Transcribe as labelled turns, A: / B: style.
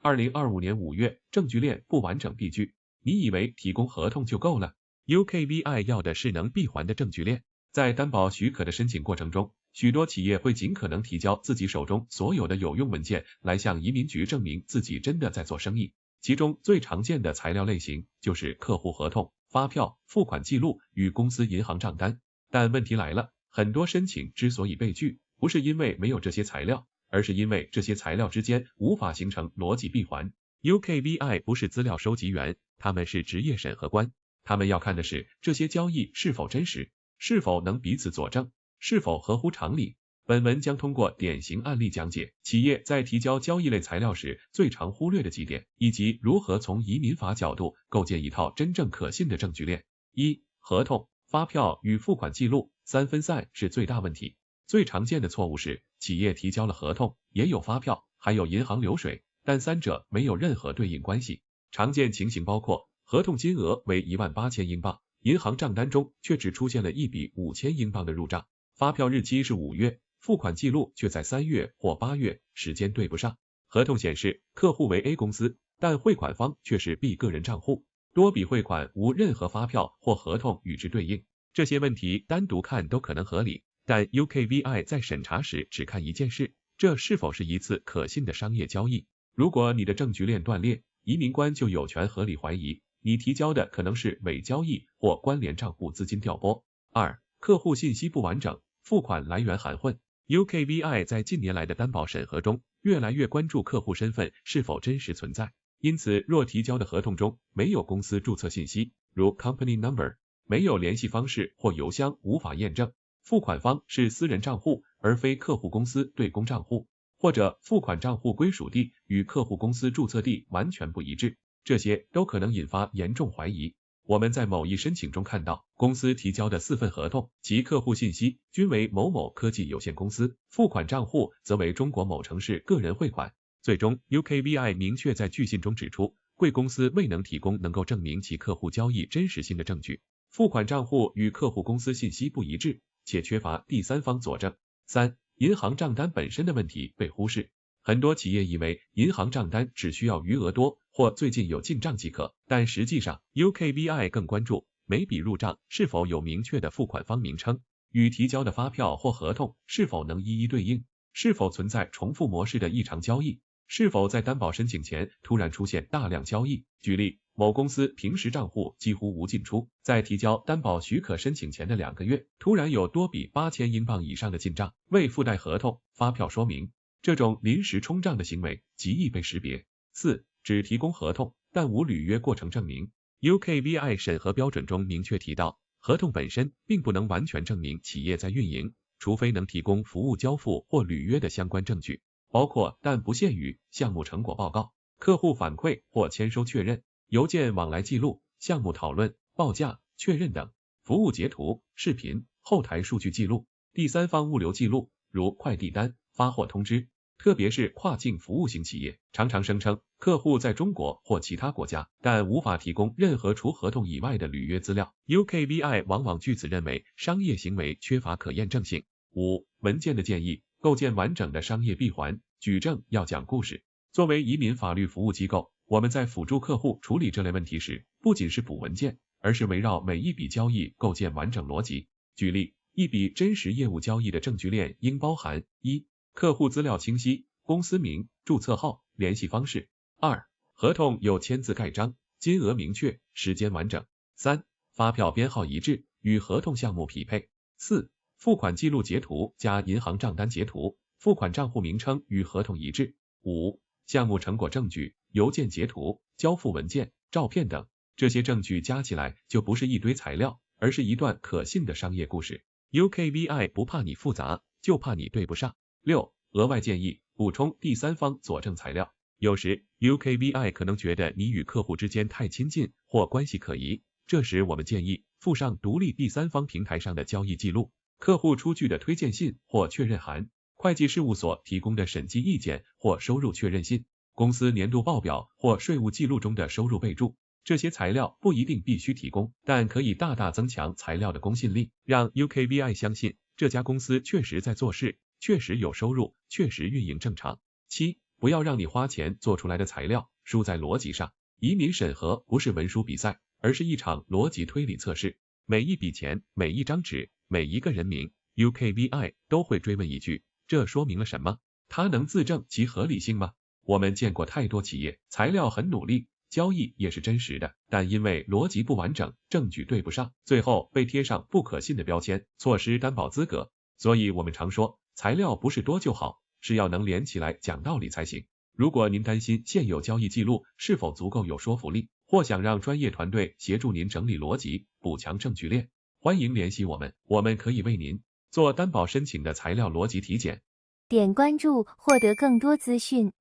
A: 2025年5月，证据链不完整闭句。你以为提供合同就够了 ？UKVI 要的是能闭环的证据链。在担保许可的申请过程中，许多企业会尽可能提交自己手中所有的有用文件来向移民局证明自己真的在做生意。其中最常见的材料类型就是客户合同、发票、付款记录与公司银行账单。但问题来了，很多申请之所以被拒，不是因为没有这些材料，而是因为这些材料之间无法形成逻辑闭环。UKVI 不是资料收集员，他们是职业审核官，他们要看的是这些交易是否真实，是否能彼此佐证，是否合乎常理。本文将通过典型案例讲解企业在提交交易类材料时最常忽略的几点，以及如何从移民法角度构建一套真正可信的证据链。1、合同、发票与付款记录三分散是最大问题。最常见的错误是，企业提交了合同，也有发票，还有银行流水，但三者没有任何对应关系。常见情形包括，合同金额为18000英镑，银行账单中却只出现了一笔5000英镑的入账，发票日期是5月，付款记录却在3月或8月，时间对不上。合同显示客户为 A 公司，但汇款方却是 B 个人账户，多笔汇款无任何发票或合同与之对应。这些问题单独看都可能合理，但 UKVI 在审查时只看一件事，这是否是一次可信的商业交易。如果你的证据链断裂，移民官就有权合理怀疑你提交的可能是伪交易或关联账户资金调拨。2、客户信息不完整，付款来源含混。UKVI 在近年来的担保审核中，越来越关注客户身份是否真实存在，因此若提交的合同中没有公司注册信息，如 company number， 没有联系方式或邮箱无法验证，付款方是私人账户而非客户公司对公账户，或者付款账户归属地与客户公司注册地完全不一致，这些都可能引发严重怀疑。我们在某一申请中看到，公司提交的4份合同，其客户信息均为某某科技有限公司，付款账户则为中国某城市个人汇款。最终 UKVI 明确在据信中指出，贵公司未能提供能够证明其客户交易真实性的证据，付款账户与客户公司信息不一致，且缺乏第三方佐证。3、银行账单本身的问题被忽视。很多企业以为银行账单只需要余额多或最近有进账即可，但实际上 UKVI 更关注每笔入账是否有明确的付款方名称，与提交的发票或合同是否能一一对应，是否存在重复模式的异常交易，是否在担保申请前突然出现大量交易。举例，某公司平时账户几乎无进出，在提交担保许可申请前的2个月，突然有多笔8000英镑以上的进账，未附带合同、发票说明。这种临时冲账的行为极易被识别。4、只提供合同，但无履约过程证明。UKVI 审核标准中明确提到，合同本身并不能完全证明企业在运营，除非能提供服务交付或履约的相关证据，包括但不限于项目成果报告、客户反馈或签收确认、邮件往来记录、项目讨论、报价、确认等、服务截图、视频、后台数据记录、第三方物流记录，如快递单、发货通知。特别是跨境服务型企业，常常声称客户在中国或其他国家，但无法提供任何除合同以外的履约资料。UKVI 往往据此认为商业行为缺乏可验证性。5、文件的建议，构建完整的商业闭环，举证要讲故事。作为移民法律服务机构，我们在辅助客户处理这类问题时，不仅是补文件，而是围绕每一笔交易构建完整逻辑。举例，一笔真实业务交易的证据链应包含1、客户资料清晰，公司名、注册号、联系方式。2、合同有签字盖章，金额明确，时间完整。3、发票编号一致，与合同项目匹配。4、付款记录截图加银行账单截图，付款账户名称与合同一致。5、项目成果证据、邮件截图、交付文件、照片等，这些证据加起来就不是一堆材料，而是一段可信的商业故事。UKVI 不怕你复杂，就怕你对不上。6、额外建议补充第三方佐证材料。有时 UKVI 可能觉得你与客户之间太亲近或关系可疑，这时我们建议附上独立第三方平台上的交易记录、客户出具的推荐信或确认函、会计事务所提供的审计意见或收入确认信、公司年度报表或税务记录中的收入备注。这些材料不一定必须提供，但可以大大增强材料的公信力，让 UKVI 相信这家公司确实在做事，确实有收入，确实运营正常。7、不要让你花钱做出来的材料输在逻辑上。移民审核不是文书比赛，而是一场逻辑推理测试。每一笔钱、每一张纸、每一个人名 ，UKVI 都会追问一句，这说明了什么？它能自证其合理性吗？我们见过太多企业，材料很努力，交易也是真实的，但因为逻辑不完整，证据对不上，最后被贴上不可信的标签，错失担保资格。所以我们常说，材料不是多就好，是要能连起来讲道理才行。如果您担心现有交易记录是否足够有说服力，或想让专业团队协助您整理逻辑，补强证据链，欢迎联系我们，我们可以为您做担保申请的材料逻辑体检。
B: 点关注，获得更多资讯。